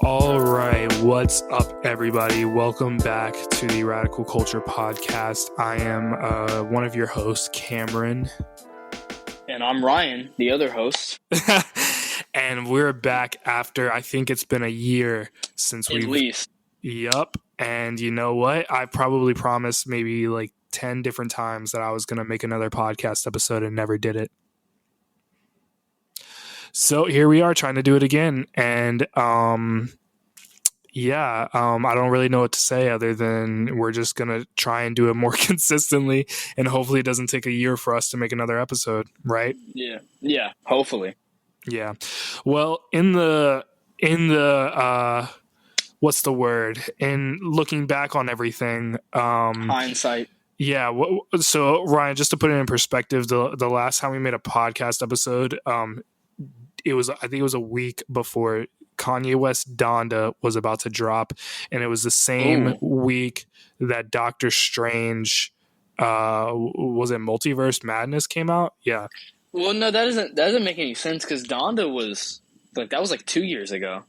All right, what's up, everybody? Welcome back to the Radical Culture Podcast. I am one of your hosts, Cameron. And I'm Ryan, the other host. And we're back after, I think it's been a year since At least. Yup. And you know what? I probably promised maybe like 10 different times that I was going to make another podcast episode and never did it. So here we are trying to do it again. And I don't really know what to say other than we're just going to try and do it more consistently. And hopefully it doesn't take a year for us to make another episode, right? Yeah, hopefully. Yeah. Well, in the what's the word? In looking back on everything, Hindsight. Yeah. So Ryan, just to put it in perspective, the last time we made a podcast episode, I think it was a week before Kanye West Donda was about to drop, and it was the same week that Doctor Strange, was it Multiverse Madness came out? Yeah. Well, no, that doesn't make any sense because Donda was that was like 2 years ago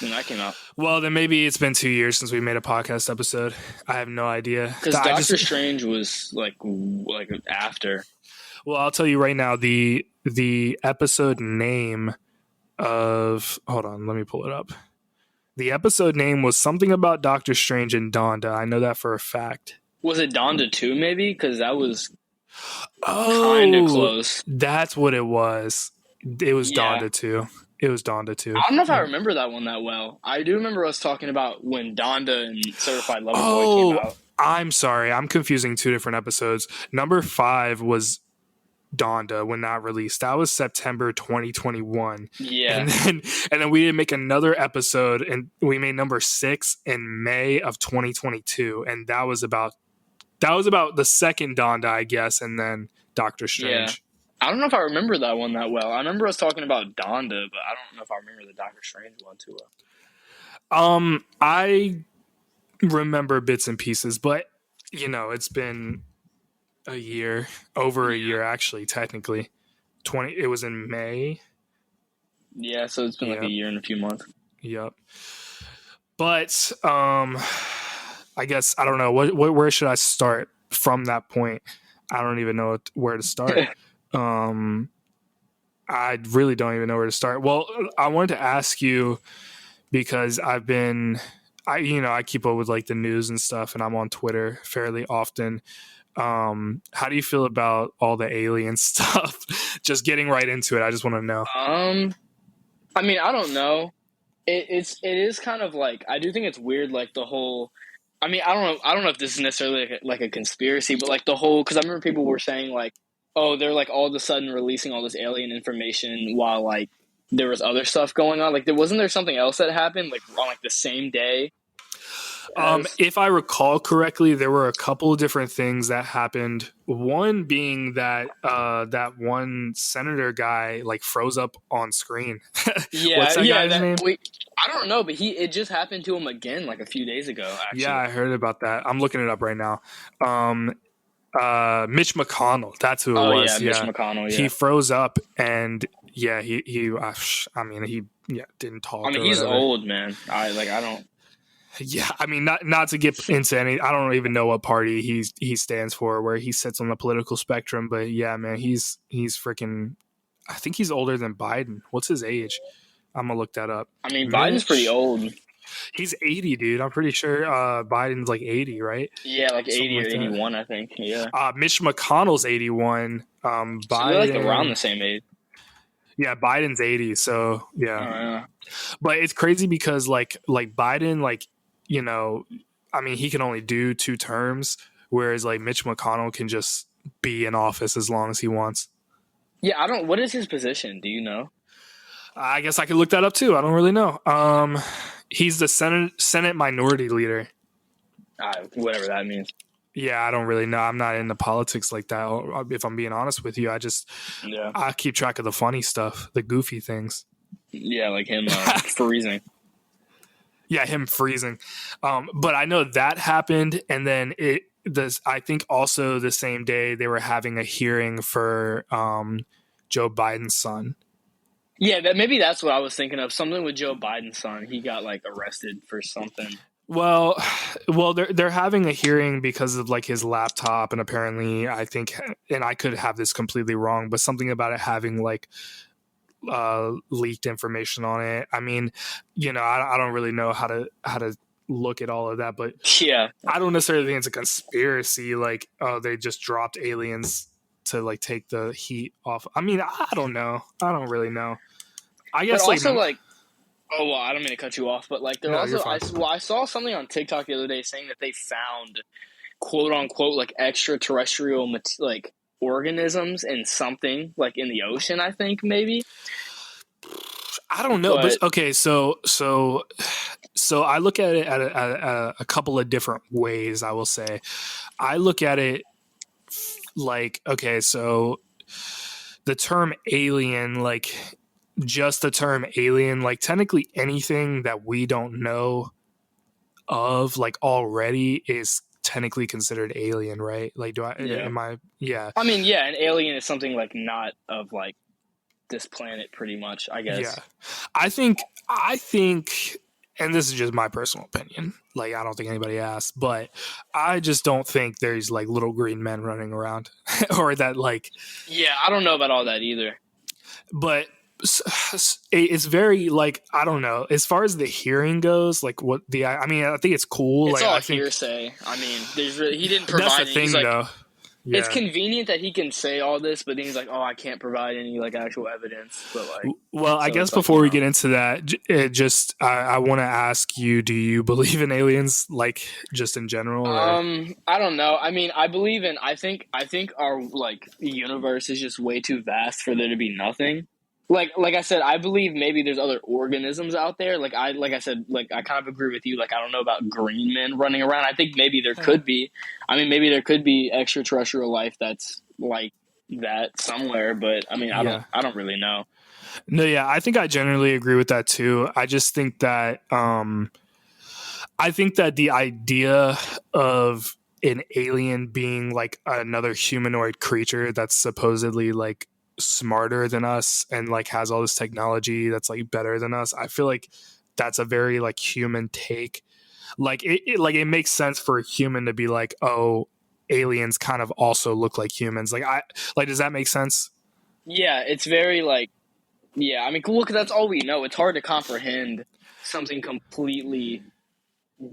when that came out. Well, then maybe it's been 2 years since we made a podcast episode. I have no idea. Because Doctor Strange was like after. Well, I'll tell you right now, the episode name of... Hold on, let me pull it up. The episode name was something about Doctor Strange and Donda. I know that for a fact. Was it Donda 2 maybe? Because that was kind of close. That's what it was. It was Donda 2. It was Donda 2. I don't know if I remember that one that well. I do remember us talking about when Donda and Certified Lover Boy came out. I'm sorry. I'm confusing two different episodes. Number 5 was Donda when that released. That was September 2021. Yeah. And then we didn't make another episode, and we made number 6 in May of 2022. And that was about the second Donda, I guess, and then Doctor Strange. Yeah. I don't know if I remember that one that well. I remember us talking about Donda, but I don't know if I remember the Doctor Strange one too well. I remember bits and pieces, but it's been a year, over a year actually, technically. It was in May. Yeah, so it's been like a year and a few months. Yep. But I guess I don't know where should I start from that point. I don't even know where to start. I really don't even know where to start. Well, I wanted to ask you because I keep up with like the news and stuff, and I'm on Twitter fairly often. How do you feel about all the alien stuff? Just getting right into it. I just want to know. I mean, I don't know. It is kind of like, I do think it's weird, like the whole, I mean, I don't know if this is necessarily like a conspiracy, but like the whole, because I remember people were saying like, oh, they're like all of a sudden releasing all this alien information while like there was other stuff going on. Like wasn't there something else that happened like on like the same day? If I recall correctly, there were a couple of different things that happened. One being that that one senator guy like froze up on screen. Yeah, what's that guy's name? I don't know, but it just happened to him again like a few days ago. Actually. Yeah, I heard about that. I'm looking it up right now. Mitch McConnell, that's who it was. Yeah, Mitch McConnell. Yeah, he froze up, and he didn't talk. I mean, he's old, man. I don't. Yeah, I mean, not to get into any. I don't even know what party he stands for, where he sits on the political spectrum. But yeah, man, he's freaking. I think he's older than Biden. What's his age? I'm gonna look that up. I mean, Biden's pretty old. He's 80, dude. I'm pretty sure Biden's like 80, right? Yeah, like 80 or 81, I think. Yeah. Mitch McConnell's 81. Biden, so they're like around the same age. Yeah, Biden's 80. So yeah. Oh, yeah. But it's crazy because like Biden, like, I mean, he can only do 2 terms, whereas like Mitch McConnell can just be in office as long as he wants. Yeah, what is his position? Do you know? I guess I could look that up too. I don't really know. He's the Senate Minority Leader. Whatever that means. Yeah, I don't really know. I'm not into politics like that. If I'm being honest with you, I keep track of the funny stuff, the goofy things. Yeah, like him freezing. Yeah, him freezing. But I know that happened, and then I think also the same day they were having a hearing for Joe Biden's son. Yeah, maybe that's what I was thinking of. Something with Joe Biden's son. He got like arrested for something. Well, they're having a hearing because of like his laptop, and apparently, I think, and I could have this completely wrong, but something about it having like leaked information on it. I mean, I don't really know how to look at all of that, but Yeah, I don't necessarily think it's a conspiracy. Like, oh, they just dropped aliens to like take the heat off. I mean, I don't know. I don't really know. I but guess like also like, oh well, I don't mean to cut you off, but like they're no, you're also fine. I saw something on TikTok the other day saying that they found quote unquote like extraterrestrial like organisms in something like in the ocean. I think maybe, I don't know, but but okay, so I look at it at a couple of different ways. I will say, I look at it like, okay, so the term alien, like just the term alien, like technically anything that we don't know of, like already is technically considered alien, right? Like, yeah. yeah, I mean, yeah, an alien is something like not of like this planet, pretty much. I yeah. guess. I think, and this is just my personal opinion. Like, I don't think anybody asked, but I just don't think there's like little green men running around, or that like. Yeah, I don't know about all that either. But it's very like, I don't know, as far as the hearing goes, like what I mean, I think it's cool. It's Like, all I think hearsay. I mean, there's really, he didn't that's the provide any. He's thing, like, though. it's Yeah. convenient that he can say all this, but then he's like, oh, I can't provide any like actual evidence. But like, Well, I so guess it's like before we get into that, I want to ask you: do you believe in aliens, like just in general, or? I don't know. I mean, I believe in. I think our like universe is just way too vast for there to be nothing. Like I said, I believe maybe there's other organisms out there. Like I said, like I kind of agree with you. Like I don't know about green men running around. I think maybe there could be. I mean, maybe there could be extraterrestrial life that's like that somewhere. But I mean, I don't. Yeah. I don't really know. No, yeah, I think I generally agree with that too. I just think that I think that the idea of an alien being like another humanoid creature that's supposedly like smarter than us and like has all this technology that's like better than us, I feel like that's a very like human take. Like it makes sense for a human to be like, oh, aliens kind of also look like humans. Like, does that make sense? Yeah, it's very like. Yeah, I mean, look, that's all we know. It's hard to comprehend something completely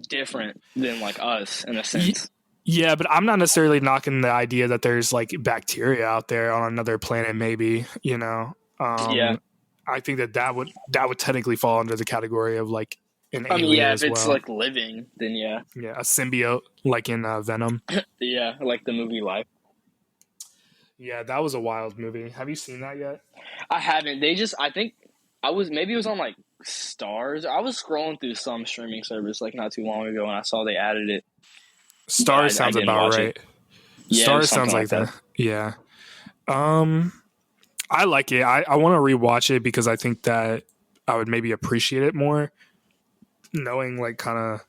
different than like us in a sense. Yeah, but I'm not necessarily knocking the idea that there's like bacteria out there on another planet. Maybe, Yeah, I think that would technically fall under the category of like an I mean, alien yeah, if as it's well. like living, then yeah, Yeah, a symbiote like in Venom. yeah, like the movie Life. Yeah, that was a wild movie. Have you seen that yet? I haven't. They just, I think, I was maybe it was on like Stars. I was scrolling through some streaming service like not too long ago, and I saw they added it, but Stars I sounds didn't about watch it. right. Yeah, it was Stars sounds something like like that. that. Yeah. Um, I like it. I want to rewatch it because I think that I would maybe appreciate it more, knowing like kind of,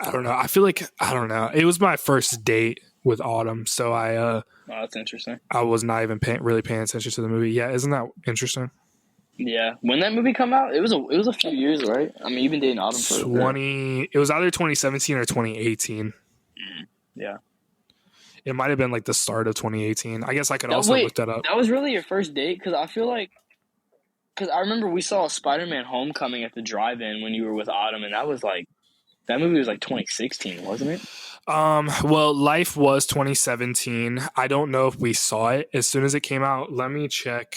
I don't know. I feel like, I don't know. It was my first date with Autumn, so Oh, that's interesting. I was not even really paying attention to the movie. Yeah, isn't that interesting? Yeah, when that movie come out, it was a few years, right? I mean, you've been dating Autumn for a bit. 20. It was either 2017 or 2018. Yeah. It might have been like the start of 2018. I guess I could That also wait, look that up. that was really your first date? Because I feel like because I remember we saw Spider-Man: Homecoming at the drive-in when you were with Autumn, and that was like that movie was like 2016, wasn't it? Well, Life was 2017. I don't know if we saw it as soon as it came out. Let me check.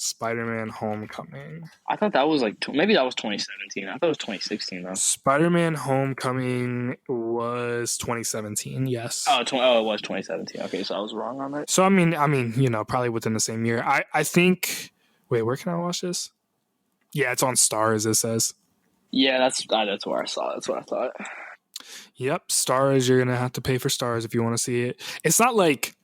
Spider-Man: Homecoming. I thought that was like maybe that was 2017. I thought it was 2016 though. Spider-Man: Homecoming was 2017. Yes. Oh, it was 2017. Okay, so I was wrong on that. So probably within the same year. I think. Wait, where can I watch this? Yeah, it's on Stars. It says. Yeah, that's where I saw it. That's what I thought. Yep, Stars. You're gonna have to pay for Stars if you want to see it. It's not like.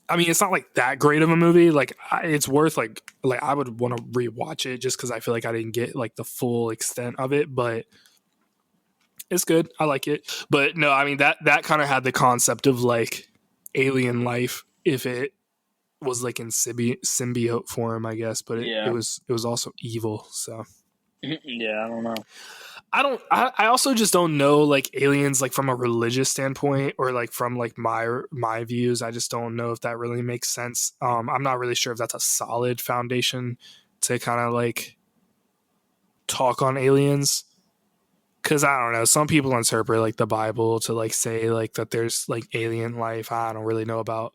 I mean, it's not like that great of a movie. Like, it's worth like I would want to rewatch it just because I feel like I didn't get like the full extent of it. But it's good. I like it. But no, I mean that kind of had the concept of like alien life if it was like in symbiote form, I guess, but it Yeah. was also evil. So Yeah, I don't know. I also just don't know like aliens like from a religious standpoint or like from like my views. I just don't know if that really makes sense. I'm not really sure if that's a solid foundation to kind of like talk on aliens. Cause I don't know. Some people interpret like the Bible to like say like that there's like alien life. I don't really know about.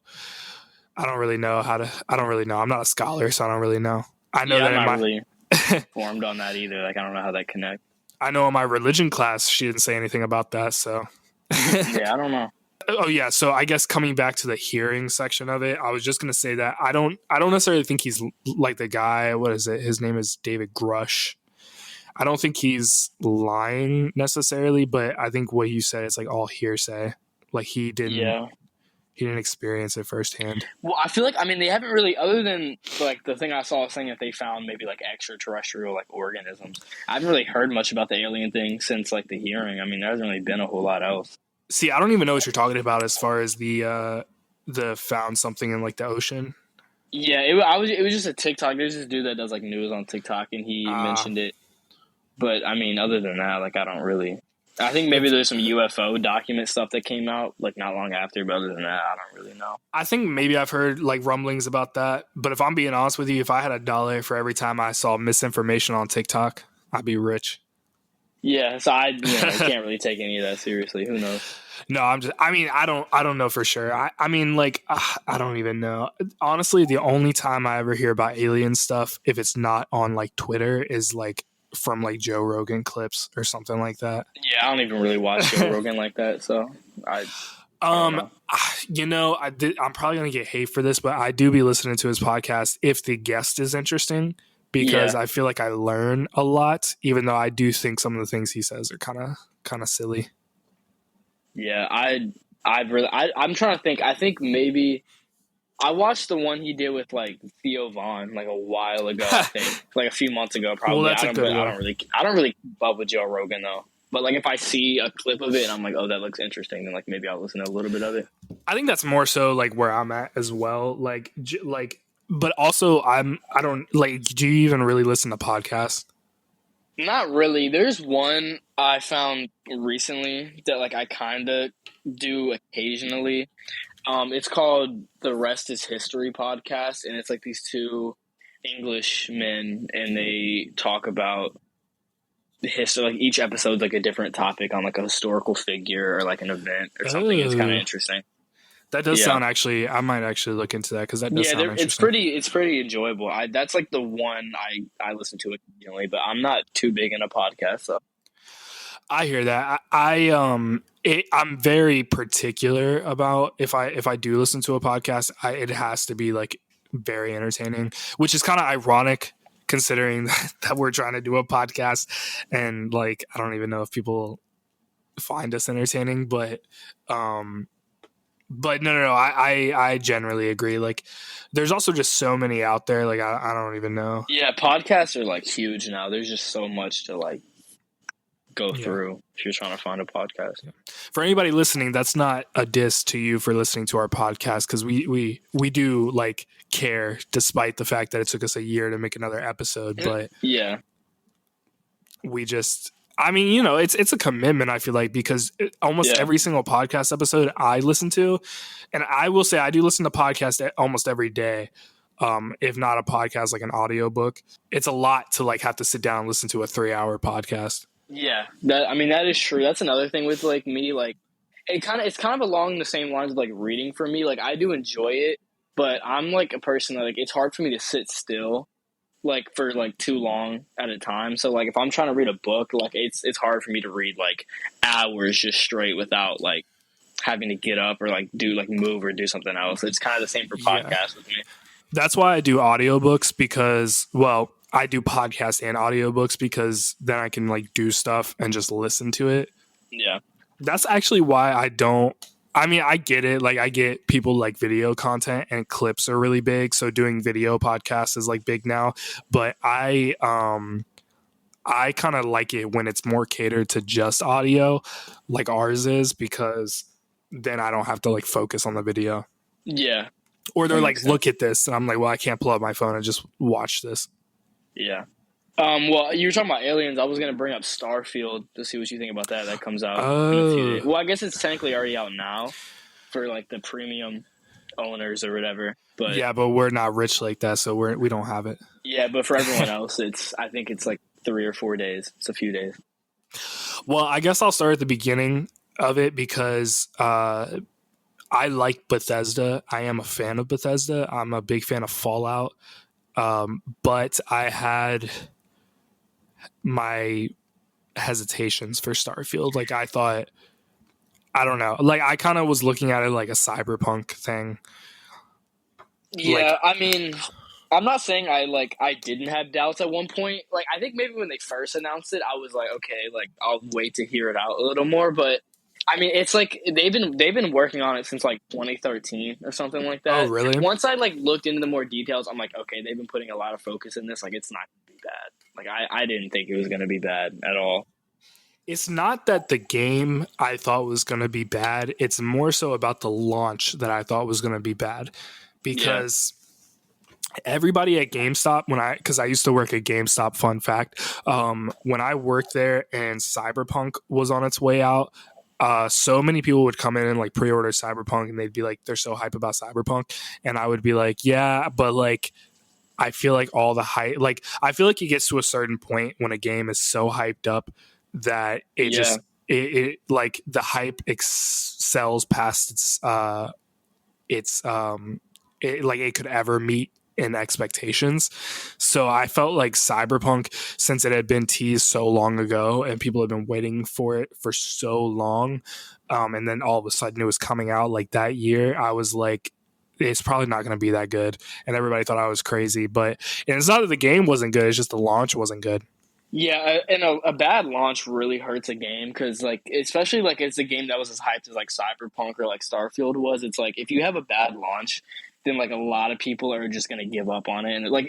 I don't really know how to. I don't really know. I'm not a scholar, so I don't really know. I know Yeah, that I'm in not my really formed on that either. Like, I don't know how that connects. I know in my religion class she didn't say anything about that. So Yeah, I don't know. oh yeah. So I guess coming back to the hearing section of it, I was just gonna say that I don't necessarily think he's like the guy. What is it? His name is David Grush. I don't think he's lying necessarily, but I think what you said is like all hearsay. Like Yeah. he didn't experience it firsthand. Well, I feel like, I mean, they haven't really, other than like the thing I saw saying that they found maybe like extraterrestrial like organisms. I haven't really heard much about the alien thing since like the hearing. I mean, there hasn't really been a whole lot else. See, I don't even know what you're talking about as far as the found something in like the ocean. Yeah, it was just a TikTok. There's this dude that does like news on TikTok, and he Uh mentioned it. But I mean, other than that, like I don't really. I think maybe if there's some UFO document stuff that came out like not long after, but other than that, I don't really know. I think maybe I've heard like rumblings about that, but if I'm being honest with you, if I had $1 for every time I saw misinformation on TikTok, I'd be rich. Yeah, so I can't really take any of that seriously. Who knows? No, I mean, I don't know for sure. I mean, like, I don't even know. Honestly, the only time I ever hear about alien stuff, if it's not on like Twitter, is like from like Joe Rogan clips or something like that. Yeah, I don't even really watch Joe Rogan like that, so I don't know. You know, I'm probably gonna get hate for this, but I do be listening to his podcast if the guest is interesting because Yeah, I feel like I learn a lot, even though I do think some of the things he says are kind of silly. yeah. I'm trying to think. I think maybe I watched the one he did with like Theo Vaughn like a while ago. I think like a few months ago, Well, probably. that's a good one. I don't really keep up with Joe Rogan though. But like if I see a clip of it and I'm like, oh, that looks interesting, then like maybe I'll listen to a little bit of it. I think that's more so like where I'm at as well. Like, but also I don't like. Do you even really listen to podcasts? Not really. There's one I found recently that like I kind of do occasionally. It's called The Rest is History podcast, and it's like these two English men, and they talk about the history. Like each episode's like a different topic on like a historical figure or like an event or something. It's kind of Oh, interesting. that does Yeah, sound actually. I might actually look into that because that does yeah. sound It's interesting. pretty enjoyable. That's like the one I listen to occasionally, but I'm not too big in a podcast. So I hear that. I'm very particular about if I do listen to a podcast, it has to be like very entertaining, which is kind of ironic considering that we're trying to do a podcast and like I don't even know if people find us entertaining, um, but no. I generally agree. Like, there's also just so many out there. Like, I don't even know. yeah, podcasts are like huge now. There's just so much to like go Yeah. through if you're trying to find a podcast. For anybody listening, that's not a diss to you for listening to our podcast because we do like care despite the fact that it took us a year to make another episode. But Yeah, we just, I mean, you know, it's a commitment. I feel like because almost yeah, every single podcast episode I listen to, and I will say I do listen to podcasts almost every day. If not a podcast, like an audiobook, it's a lot to like have to sit down and listen to a 3-hour podcast. yeah. That I mean that is true. That's another thing with like me. Like it's kind of along the same lines of like reading for me. Like I do enjoy it, but I'm like a person that like it's hard for me to sit still like for like too long at a time. So like if I'm trying to read a book, like it's hard for me to read like hours just straight without like having to get up or like do like move or do something else. It's kind of the same for Yeah. podcasts with me. That's why I do audiobooks because, well, I do podcasts and audiobooks because then I can like do stuff and just listen to it. Yeah. That's actually why I don't. I mean, I get it. Like, I get people like video content and clips are really big. So doing video podcasts is like big now. But I kind of like it when it's more catered to just audio, like ours is, because then I don't have to like focus on the video. Yeah. Or That they're makes like, sense. look at this, and I'm like, well, I can't pull up my phone and just watch this. Yeah. Well, you were talking about aliens. I was gonna bring up Starfield to see what you think about that. That comes out in a few days. Oh, Well, I guess it's technically already out now for like the premium owners or whatever. But yeah, but we're not rich like that, so we don't have it. yeah, but for everyone else, I think it's like 3 or 4 days. It's a few days. Well, I guess I'll start at the beginning of it because I like Bethesda. I am a fan of Bethesda. I'm a big fan of Fallout. But I had my hesitations for Starfield. Like I thought, I don't know. Like I kind of was looking at it like a cyberpunk thing. Like, Yeah, I mean, I'm not saying I didn't have doubts at one point. Like I think maybe when they first announced it, I was like, okay, like I'll wait to hear it out a little more. But I mean, it's like they've been working on it since like 2013 or something like oh, that. really? Once I like looked into the more details, I'm like, okay, they've been putting a lot of focus in this. Like it's not gonna be bad. Like I didn't think it was gonna be bad at all. It's not that the game I thought was going to be bad. It's more so about the launch that I thought was going to be bad Yeah, because everybody at GameStop because I used to work at GameStop. Fun fact: when I worked there and Cyberpunk was on its way out, so many people would come in and like pre-order Cyberpunk, and they'd be like, they're so hype about Cyberpunk, and I would be like, yeah, but like. I feel like all the hype, like I feel like it gets to a certain point when a game is so hyped up that it yeah, just it like the hype excels past like it could ever meet in expectations. So I felt like Cyberpunk, since it had been teased so long ago and people had been waiting for it for so long, and then all of a sudden it was coming out like that year, I was like, it's probably not going to be that good, and everybody thought I was crazy. But and it's not that the game wasn't good; it's just the launch wasn't good. yeah. And a bad launch really hurts a game because like especially like it's a game that was as hyped as like Cyberpunk or like Starfield was. It's like if you have a bad launch, then like a lot of people are just gonna give up on it. And like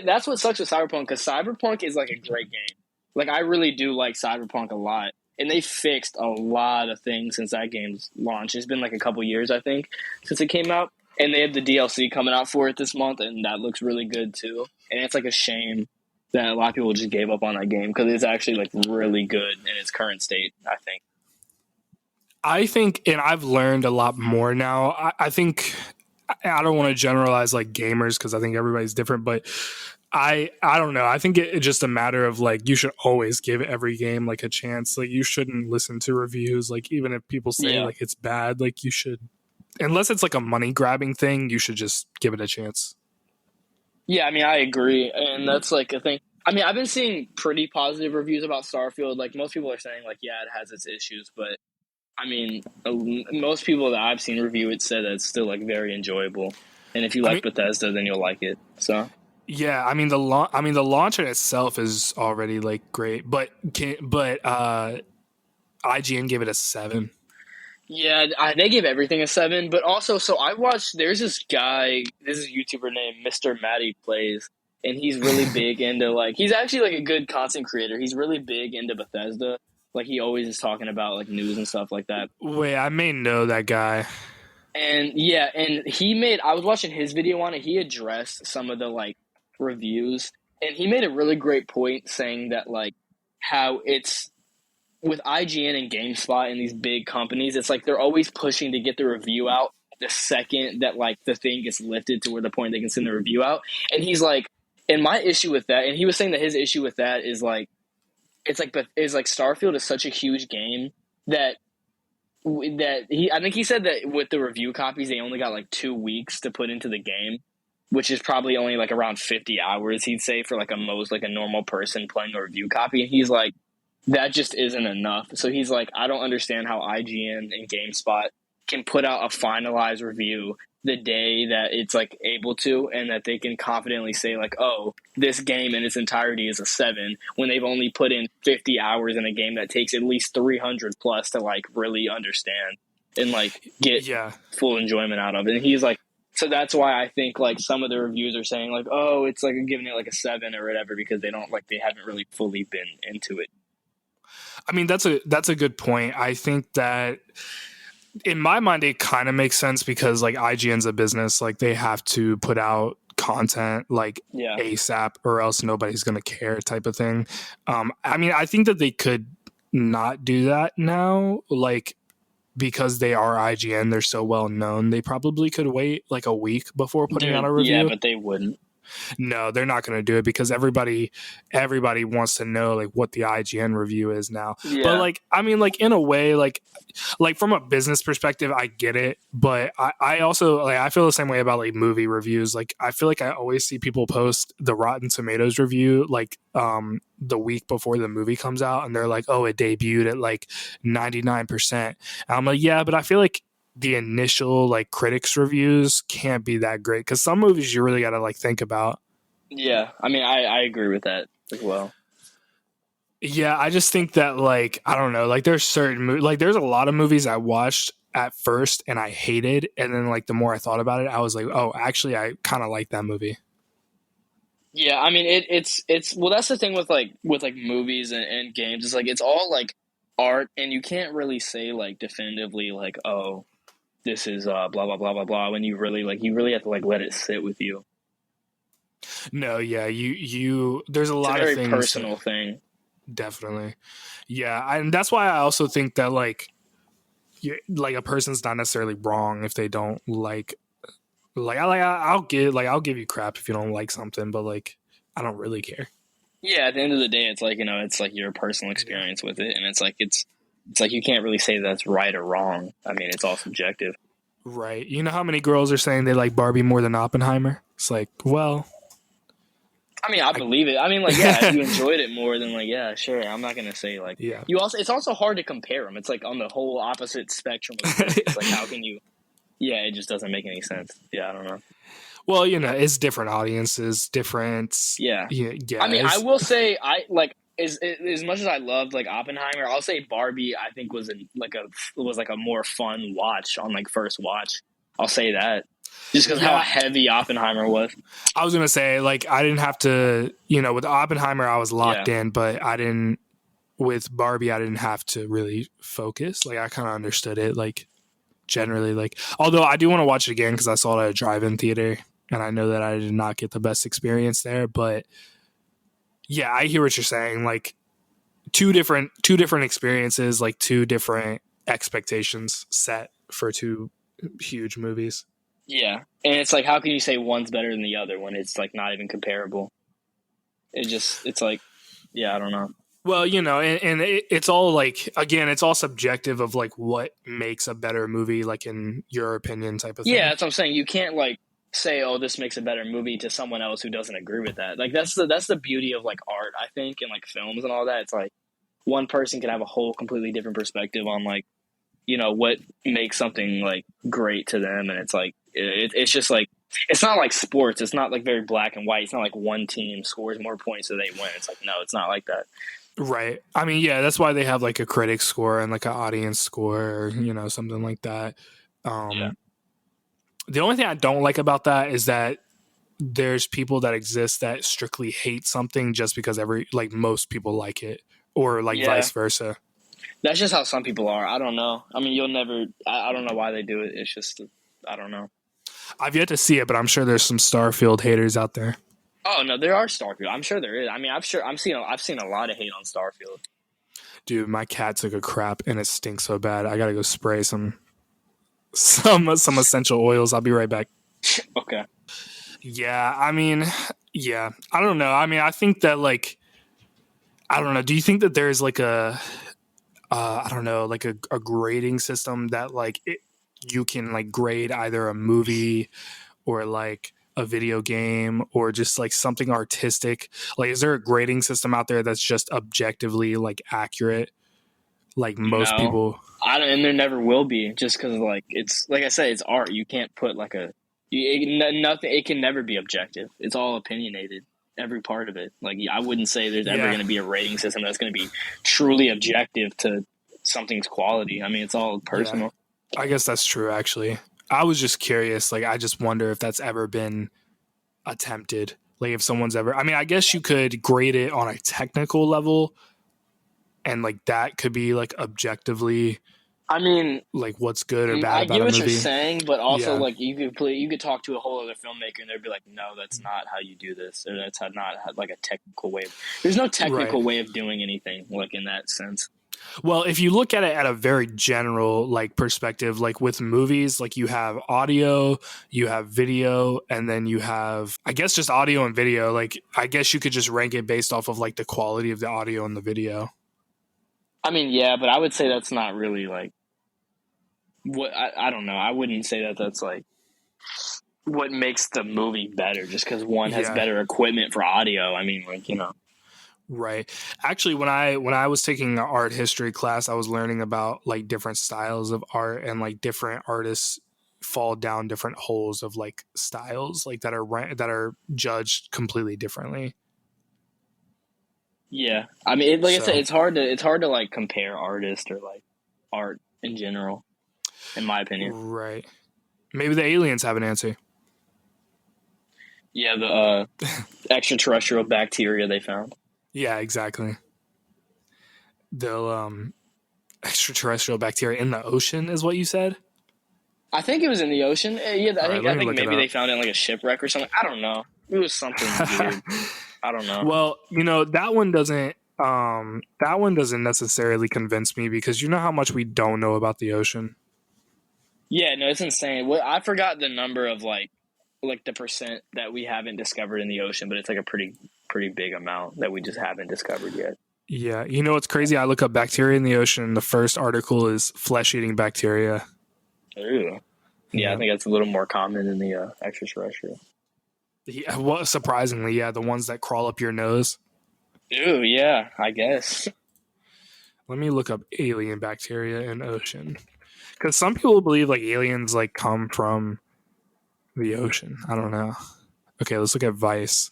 that's what sucks with Cyberpunk because Cyberpunk is like a great game. Like I really do like Cyberpunk a lot. And they fixed a lot of things since that game's launch. It's been like a couple years, I think, since it came out. And they have the DLC coming out for it this month, and that looks really good too. And it's like a shame that a lot of people just gave up on that game because it's actually like really good in its current state, I think. I think, and I've learned a lot more now. I think I don't want to generalize like gamers because I think everybody's different, but I don't know. I think it's just a matter of like you should always give every game like a chance. Like you shouldn't listen to reviews. Like even if people say Yeah. like it's bad, like you should, unless it's like a money grabbing thing, you should just give it a chance. Yeah, I mean, I agree. And that's like a thing. I mean, I've been seeing pretty positive reviews about Starfield. Like, most people are saying, like, yeah, it has its issues. But, I mean, most people that I've seen review it said that it's still, like, very enjoyable. And if you I like mean, Bethesda, then you'll like it. So. yeah, I mean the launch in itself is already like great, but IGN gave it a 7. Yeah, they give everything a 7, but also, so I watched. There's this guy, this is a YouTuber named Mr. Matty Plays, and he's really big into like he's actually like a good content creator. He's really big into Bethesda. Like he always is talking about like news and stuff like that. Wait, I may know that guy. And yeah, and he made. I was watching his video on it. He addressed some of the like reviews, and he made a really great point saying that like how it's with IGN and GameSpot and these big companies, it's like they're always pushing to get the review out the second that like the thing gets lifted to where the point they can send the review out. And he's like, and my issue with that, and he was saying that his issue with that is like, it's like, but is like Starfield is such a huge game that I think he said that with the review copies they only got like 2 weeks to put into the game, which is probably only like around 50 hours he'd say for like a most like a normal person playing a review copy. And he's like, that just isn't enough. So he's like, I don't understand how IGN and GameSpot can put out a finalized review the day that it's like able to, and that they can confidently say like, oh, this game in its entirety is a 7 when they've only put in 50 hours in a game that takes at least 300 plus to like really understand and like get Yeah. full enjoyment out of it. And he's like, so that's why I think like some of the reviews are saying like, oh, it's like giving it like a 7 or whatever because they haven't really fully been into it. I mean that's a good point. I think that in my mind, it kind of makes sense because like IGN's a business, like they have to put out content like Yeah. ASAP or else nobody's gonna care type of thing. I mean, I think that they could not do that now, like because they are IGN, they're so well known. They probably could wait like a week before putting out a Yeah, review. but they wouldn't. No, they're not going to do it because everybody wants to know like what the IGN review is now. But Yeah. like, I mean, like in a way, like from a business perspective, I get it. But I also like I feel the same way about like movie reviews. Like I feel like I always see people post the Rotten Tomatoes review like the week before the movie comes out, and they're like, oh, it debuted at like 99%. And I'm like, yeah, but I feel like the initial like critics reviews can't be that great because some movies you really got to like think about. Yeah. I mean, I agree with that as well. Yeah, I just think that like I don't know, like there's certain like there's a lot of movies I watched at first and I hated, and then like the more I thought about it, I was like, oh, actually, I kind of like that movie. Yeah, I mean it's well, that's the thing with like movies and games. It's like it's all like art, and you can't really say like definitively like, oh, this is blah blah blah blah blah, when you really have to like let it sit with you. No, yeah, you there's a It's a lot of very things personal thing. definitely. Yeah, and that's why I also think that like a person's not necessarily wrong if they don't I'll give you crap if you don't like something, but like I don't really care. Yeah, at the end of the day, it's like, it's like your personal Yeah. experience with it, and it's like you can't really say that's right or wrong. I mean, it's all subjective. Right. You know how many girls are saying they like Barbie more than Oppenheimer? It's like, well, I mean, I I, believe it. I mean, like, yeah, if you enjoyed it more, then like, yeah, sure. I'm not gonna say like yeah. you also. It's also hard to compare them. It's like on the whole opposite spectrum of movies. Like, how can you? Yeah, it just doesn't make any sense. Yeah, I don't know. Well, it's different audiences, different. Yeah, Yeah, I yeah, mean, I will say I like as much as I loved like Oppenheimer. I'll say Barbie. I think was like a more fun watch on like first watch. I'll say that just because how yeah. heavy Oppenheimer was. I was gonna say like I didn't have to, with Oppenheimer I was locked Yeah, in, but I didn't with Barbie I didn't have to really focus. Like I kind of understood it, like generally. Like although I do want to watch it again because I saw it at a drive-in theater, and I know that I did not get the best experience there, but yeah, I hear what you're saying. Like two different experiences, like two different expectations set for two huge movies. yeah, and it's like how can you say one's better than the other when it's like not even comparable? It's like yeah, I don't know. Well, and it's all like again, it's all subjective of like what makes a better movie, like in your opinion, type of Yeah, thing. that's what I'm saying. You can't like say, "Oh, this makes a better movie" to someone else who doesn't agree with that. Like that's the beauty of like art, I think, and like films and all that. It's like one person can have a whole completely different perspective on like what makes something like great to them, and it's like it's just like it's not like sports. It's not like very black and white. It's not like one team scores more points so they win. It's like no, it's not like that. Right. I mean, yeah, that's why they have like a critic score and like an audience score, or something like that. Yeah. Um, the only thing I don't like about that is that there's people that exist that strictly hate something just because most people like it, or like Yeah, vice versa. that's just how some people are. I don't know. I mean, you'll never. I don't know why they do it. It's just I don't know. I've yet to see it, but I'm sure there's some Starfield haters out there. Oh no, there are Starfield. I'm sure there is. I mean, I've seen a lot of hate on Starfield. Dude, my cat took a crap and it stinks so bad. I gotta go spray some essential oils. I'll be right back. Okay. Yeah, I mean, yeah, I don't know. I mean, I think that like, I don't know. Do you think that there's like I don't know, like a grading system that like you can like grade either a movie or like a video game or just like something artistic? Like, is there a grading system out there that's just objectively like accurate? Like most No, people. I don't, and there never will be. Just because like it's like I said, it's art. You can't put like nothing. It can never be objective. It's all opinionated. Every part of it. Like I wouldn't say there's ever Yeah, going to be a rating system that's going to be truly objective to something's quality. I mean, it's all yeah. personal. I guess that's true. Actually, I was just curious. Like, I just wonder if that's ever been attempted. Like, if someone's ever. I mean, I guess you could grade it on a technical level, and like that could be like objectively. I mean, like what's good or bad I about get a what you're movie. saying, but also Yeah, like you could talk to a whole other filmmaker and they'd be like, no, that's not how you do this, or that's not like a technical way. There's no right. technical way of doing anything like in that sense. Well, if you look at it at a very general like perspective, like with movies, like you have audio, you have video, and then you have, I guess, just audio and video. Like I guess you could just rank it based off of like the quality of the audio and the video. I mean, yeah, but I would say that's not really like what I don't know. I wouldn't say that that's like what makes the movie better just because one has Yeah, better equipment for audio. I mean, like right. Actually, when I was taking an art history class, I was learning about like different styles of art and like different artists fall down different holes of like styles like that are judged completely differently. yeah. I mean, like I said, So, it's hard to like compare artists or like art in general, in my opinion. right. Maybe the aliens have an answer. Yeah, the extraterrestrial bacteria they found. Yeah, exactly. The extraterrestrial bacteria in the ocean is what you said. I think it was in the ocean. Yeah, All right, let I me think look it maybe they up. found it in like a shipwreck or something. I don't know. It was something weird. I don't know. Well, that one doesn't necessarily convince me because you know how much we don't know about the ocean. Yeah, no, it's insane. Well, I forgot the number of like the percent that we haven't discovered in the ocean, but it's like a pretty big amount that we just haven't discovered yet. Yeah, you know what's crazy? I look up bacteria in the ocean, and the first article is flesh-eating bacteria. Ooh. Yeah, I Yeah, think that's a little more common than the extraterrestrial. yeah. Well, surprisingly, yeah, the ones that crawl up your nose. Ooh, yeah, I guess. Let me look up alien bacteria in ocean because some people believe like aliens like come from the ocean. I don't know. Okay, let's look at Vice.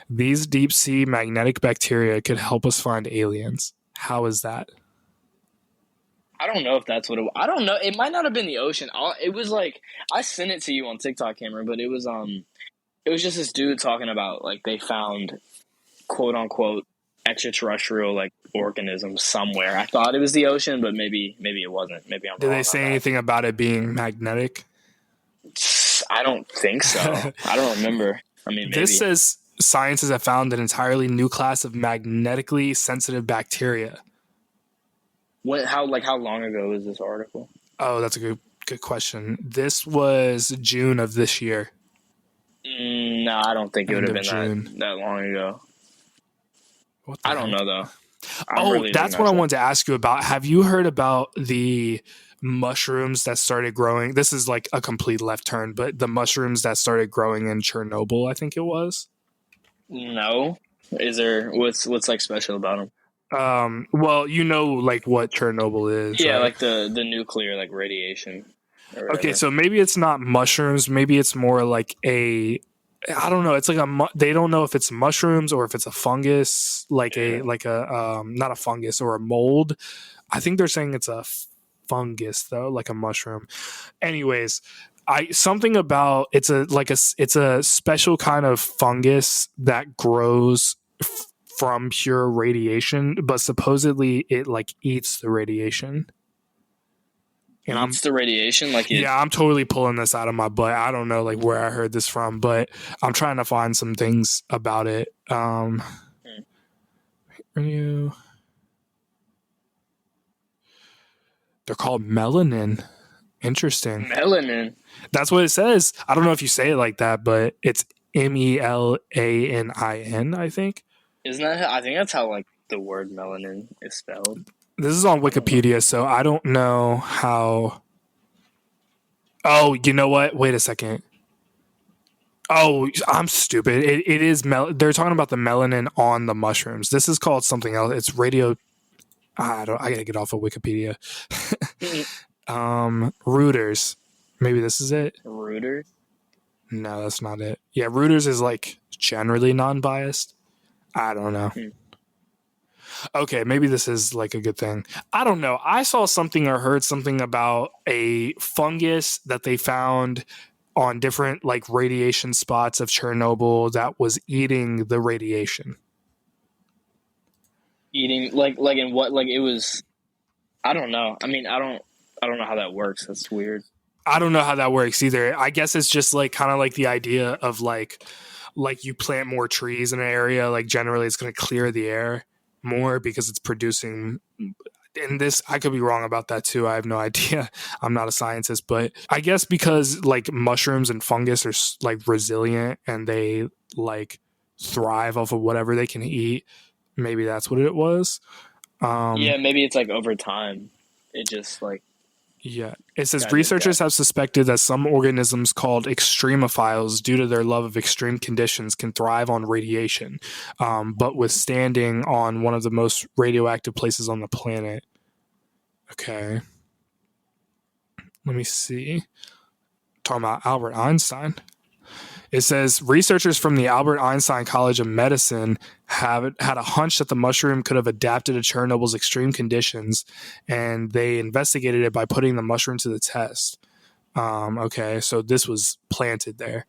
These deep sea magnetic bacteria could help us find aliens. How is that? I don't know if that's what I don't know. It might not have been the ocean. It was like I sent it to you on TikTok, Cameron, but it was just this dude talking about like they found quote unquote extraterrestrial like organisms somewhere. I thought it was the ocean, but maybe it wasn't. Maybe I'm Did they wrong on say that. anything about it being magnetic? I don't think so. I don't remember. I mean, This maybe. says scientists have found an entirely new class of magnetically sensitive bacteria. How long ago was this article? Oh, that's a good question. This was June of this year. No, I don't think it would End have of been June. that long ago. What the I don't heck? know though. I'm Oh, really like that's what not I sure. wanted to ask you about. Have you heard about the mushrooms that started growing? This is like a complete left turn, but the mushrooms that started growing in Chernobyl, I think it was. No, is there what's like special about them? Well, you know, like what Chernobyl is, Yeah, right? like the nuclear like radiation or Okay, whatever. so maybe it's not mushrooms. Maybe it's more like a. I don't know. It's like they don't know if it's mushrooms or if it's a fungus, Yeah. like a not a fungus or a mold. I think they're saying it's a fungus though, like a mushroom. Anyways, I something about it's a special kind of fungus that grows from pure radiation, but supposedly it like eats the radiation. And Eats the radiation like it. I'm totally pulling this out of my butt. I don't know like where I heard this from, but I'm trying to find some things about it. Hmm. You, they're called melanin. Interesting. Melanin. That's what it says. I don't know if you say it like that, but it's Melanin, I think. Isn't that? I think that's how like the word melanin is spelled. This is on I don't know. Wikipedia, so I don't know how. Oh, you know what? Wait a second. Oh, I'm stupid. It is they're talking about the melanin on the mushrooms. This is called something else. It's radio. I gotta get off of Wikipedia. Rooters. Maybe this is it. Rooter. No, that's not it. Yeah, Rooters is like generally non-biased. I don't know. Hmm. Okay, maybe this is like a good thing. I don't know. I saw something or heard something about a fungus that they found on different like radiation spots of Chernobyl that was eating the radiation. Eating like in what like it was. I don't know. I mean, I don't. I don't know how that works. That's weird. I don't know how that works either. I guess it's just like kind of like the idea of like you plant more trees in an area, like generally it's going to clear the air more because it's producing. And this, I could be wrong about that too. I have no idea. I'm not a scientist, but I guess because like mushrooms and fungus are like resilient and they like thrive off of whatever they can eat. Maybe that's what it was. Yeah, maybe it's like over time, it just like Yeah. It says got researchers adapted. have suspected that some organisms called extremophiles, due to their love of extreme conditions, can thrive on radiation, but withstanding on one of the most radioactive places on the planet. Okay. Let me see. Talking about Albert Einstein. It says researchers from the Albert Einstein College of Medicine have had a hunch that the mushroom could have adapted to Chernobyl's extreme conditions, and they investigated it by putting the mushroom to the test. Okay, so this was planted there.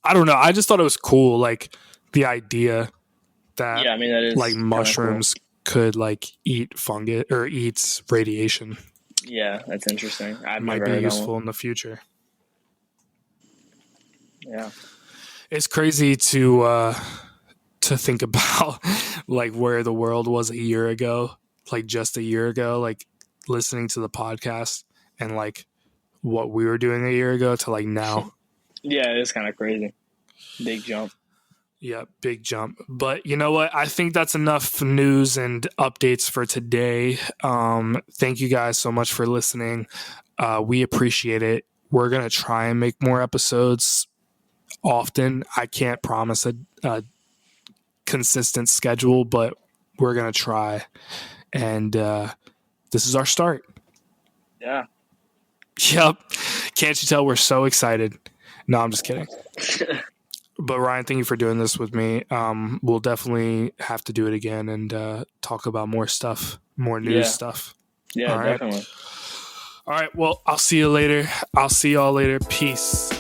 I don't know. I just thought it was cool, like the idea that Yeah, I mean that is like kinda mushrooms could like eat fungus or eat radiation. cool. Yeah, that's interesting. I've Might never be heard that useful one. in the future. Yeah. It's crazy to think about like where the world was a year ago, like just a year ago, like listening to the podcast and like what we were doing a year ago to like now. Yeah, it is kind of crazy. Big jump. Yeah, big jump. But you know what? I think that's enough news and updates for today. Thank you guys so much for listening. We appreciate it. We're going to try and make more episodes often. I can't promise a consistent schedule, but we're going to try. And this is our start. Yeah. Yep. Can't you tell we're so excited? No, I'm just kidding. But Ryan, thank you for doing this with me. We'll definitely have to do it again and talk about more stuff, more news stuff. Yeah, All right. definitely. All right. Well, I'll see you later. I'll see y'all later. Peace.